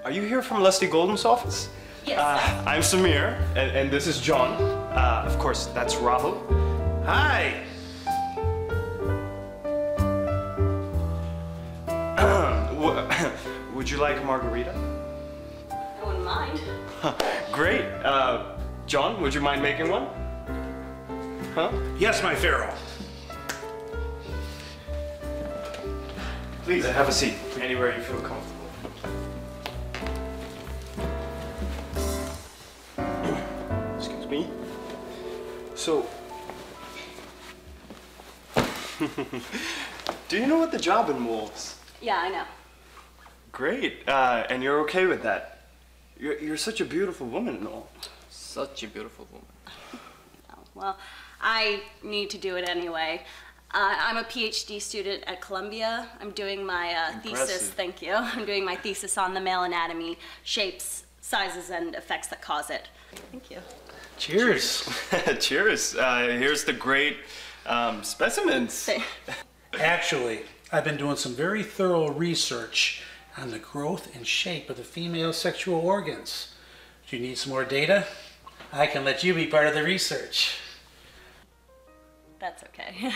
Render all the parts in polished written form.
Are you here from Lusty Golden's office? Yes. I'm Samir, and this is John. Of course, that's Rahul. Hi! Would you like a margarita? I wouldn't mind. Great. John, would you mind making one? Huh? Yes, my pharaoh. Please, have a seat. Anywhere you feel comfortable. Excuse me. So, do you know what the job involves? Yeah, I know. Great. And you're okay with that? You're such a beautiful woman and all. Such a beautiful woman. Oh, well, I need to do it anyway. I'm a PhD student at Columbia. I'm doing my thesis, thank you. I'm doing my thesis on the male anatomy, shapes, sizes, and effects that cause it. Thank you. Cheers. Cheers. Here's the great specimens. Actually, I've been doing some very thorough research on the growth and shape of the female sexual organs. Do you need some more data? I can let you be part of the research. That's okay.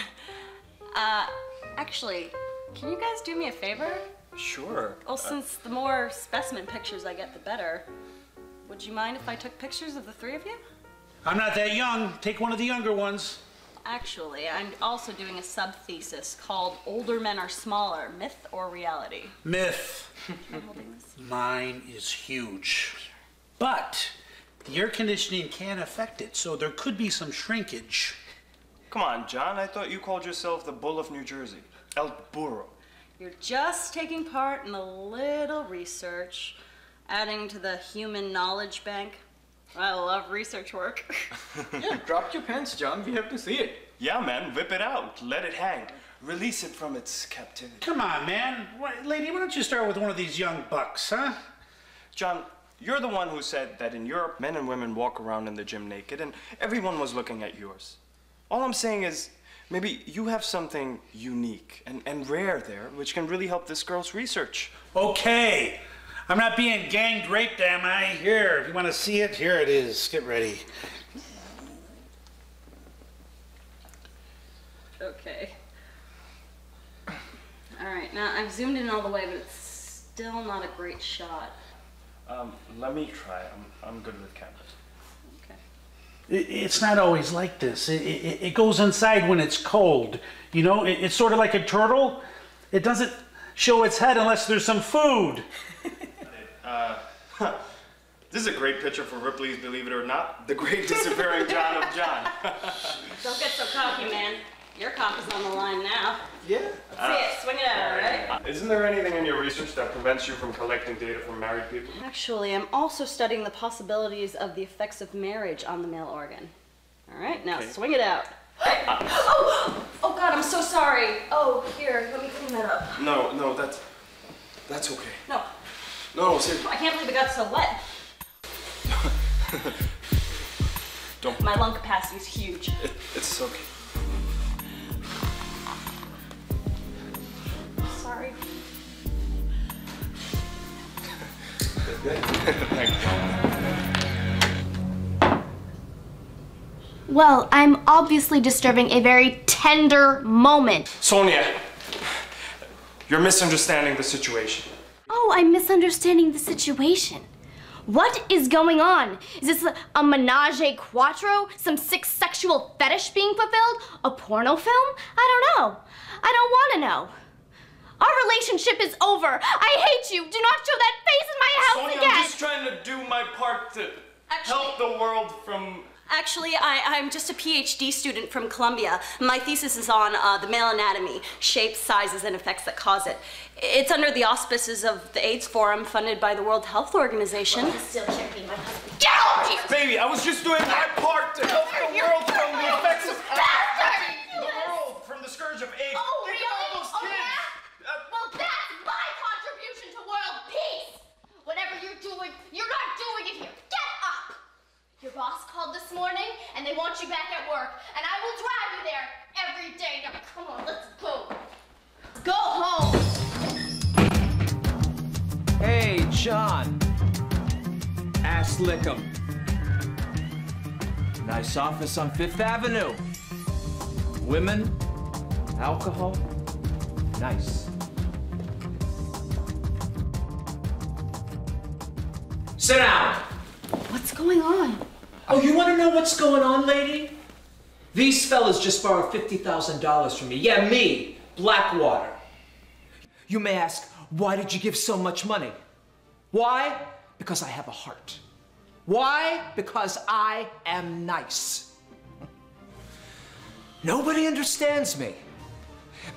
Actually, can you guys do me a favor? Sure. Well, since the more specimen pictures I get, the better. Would you mind if I took pictures of the three of you? I'm not that young. Take one of the younger ones. Actually, I'm also doing a sub-thesis called Older Men Are Smaller, Myth or Reality. Myth. I'm holding this. Mine is huge. But the air conditioning can affect it, so there could be some shrinkage. Come on, John. I thought you called yourself the Bull of New Jersey. El Burro. You're just taking part in a little research, adding to the human knowledge bank. I love research work. Yeah, drop your pants, John. We have to see it. Yeah, man. Whip it out. Let it hang. Release it from its captivity. Come on, man. Lady, why don't you start with one of these young bucks, huh? John, you're the one who said that in Europe, men and women walk around in the gym naked, and everyone was looking at yours. All I'm saying is, maybe you have something unique and rare there, which can really help this girl's research. Okay. I'm not being gang raped, am I? Here, if you want to see it, here it is. Get ready. Okay. All right, now I've zoomed in all the way, but it's still not a great shot. Let me try. I'm good with cameras. Okay. It's not always like this. It goes inside when it's cold. You know, it's sort of like a turtle. It doesn't show its head unless there's some food. This is a great picture for Ripley's Believe It or Not, the great disappearing John of John. Don't get so cocky, man. Your comp is on the line now. Yeah. Let's see it. Swing it out, all right? Isn't there anything in your research that prevents you from collecting data from married people? Actually, I'm also studying the possibilities of the effects of marriage on the male organ. All right, now swing it out. Oh God, I'm so sorry. Oh, here, let me clean that up. No, that's okay. No, seriously. I can't believe it got so wet. Don't. My lung capacity is huge. It's okay. Sorry. Thank you. Well, I'm obviously disturbing a very tender moment. Sonia, you're misunderstanding the situation. Oh, I'm misunderstanding the situation. What is going on? Is this a menage a quattro? Some sick sexual fetish being fulfilled? A porno film? I don't know. I don't want to know. Our relationship is over. I hate you. Do not show that face in my house Sonia, again. I'm just trying to do my part to help the world from... Actually, I'm just a PhD student from Columbia. My thesis is on the male anatomy, shapes, sizes, and effects that cause it. It's under the auspices of the AIDS Forum funded by the World Health Organization. Well, still can't be my husband. Get over here! Baby, I was just doing my part to help the world from the effects of... The world from the scourge of AIDS. Oh, Think really? about those kids. Yeah? Well, that's my contribution to world peace. Whatever you're doing, you're not doing it here. Get up! Your boss called this morning, and they want you back at work, and I will drive you there every day. Now, come on, let's go. Go home. Hey, John. Ass lick 'em. Nice office on Fifth Avenue. Women, alcohol, nice. Sit down. What's going on? Oh, you want to know what's going on, lady? These fellas just borrowed $50,000 from me. Yeah, me, Blackwater. You may ask, why did you give so much money? Why? Because I have a heart. Why? Because I am nice. Nobody understands me.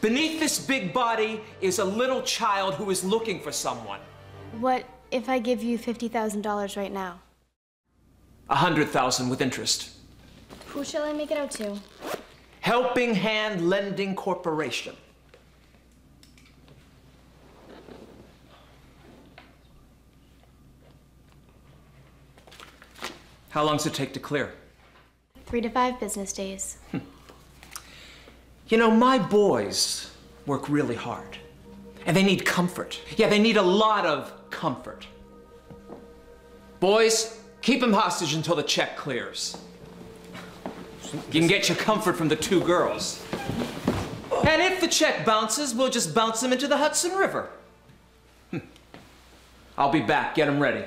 Beneath this big body is a little child who is looking for someone. What if I give you $50,000 right now? 100,000 with interest. Who shall I make it out to? Helping Hand Lending Corporation. How long does it take to clear? 3 to 5 business days. You know, my boys work really hard. And they need comfort. Yeah, they need a lot of comfort. Boys, keep them hostage until the check clears. You can get your comfort from the 2 girls. And if the check bounces, we'll just bounce them into the Hudson River. I'll be back. Get them ready.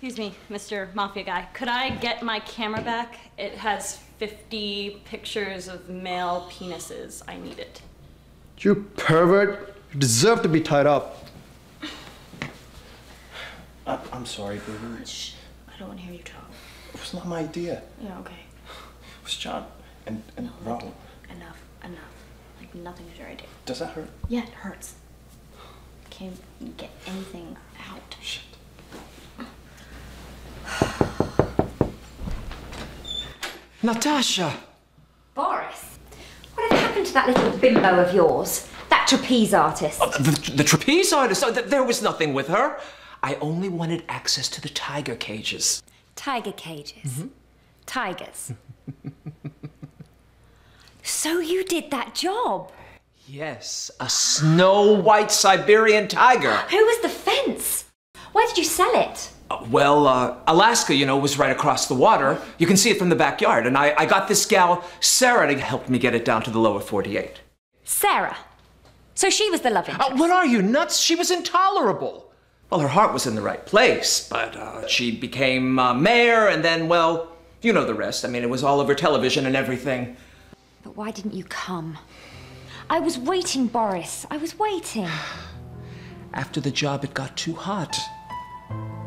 Excuse me, Mr. Mafia guy. Could I get my camera back? It has 50 pictures of male penises. I need it. You pervert. You deserve to be tied up. I'm sorry, baby. Shh. I don't want to hear you talk. It was not my idea. Yeah, okay. It was John and No, Raul. Enough. Like, nothing is your idea. Does that hurt? Yeah, it hurts. Can't get anything out. Shit. Natasha! Boris, what had happened to that little bimbo of yours? That trapeze artist? The trapeze artist? Oh, there was nothing with her. I only wanted access to the tiger cages. Tiger cages? Tigers? So you did that job? Yes, a snow-white Siberian tiger. Who was the fence? Where did you sell it? Well, Alaska, you know, was right across the water. You can see it from the backyard. And I got this gal, Sarah, to help me get it down to the lower 48. Sarah? So she was the love interest? What are you, nuts? She was intolerable. Well, her heart was in the right place, but she became mayor, and then, well, you know the rest. I mean, it was all over television and everything. But why didn't you come? I was waiting, Boris. I was waiting. After the job, it got too hot.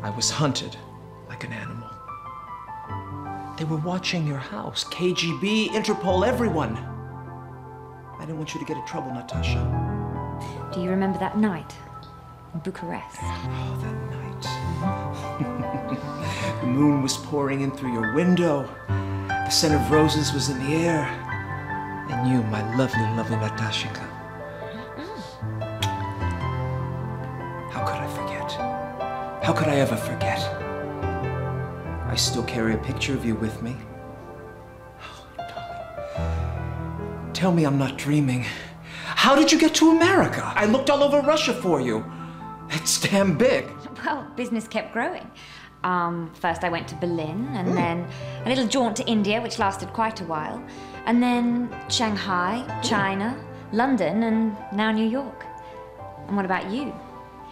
I was hunted like an animal. They were watching your house. KGB, Interpol, everyone. I didn't want you to get in trouble, Natasha. Do you remember that night in Bucharest? Oh, that night. The moon was pouring in through your window. The scent of roses was in the air. And you, my lovely, lovely Natashenka. How could I forget? How could I ever forget? I still carry a picture of you with me. Oh, darling. Tell me I'm not dreaming. How did you get to America? I looked all over Russia for you. It's damn big. Well, business kept growing. First I went to Berlin, and then a little jaunt to India, which lasted quite a while. And then Shanghai, China, London, and now New York. And what about you?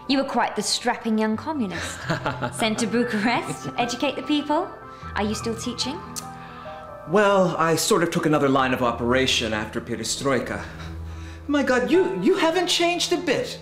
You were quite the strapping young communist. Sent to Bucharest, educate the people. Are you still teaching? Well, I sort of took another line of operation after Perestroika. My God, you haven't changed a bit.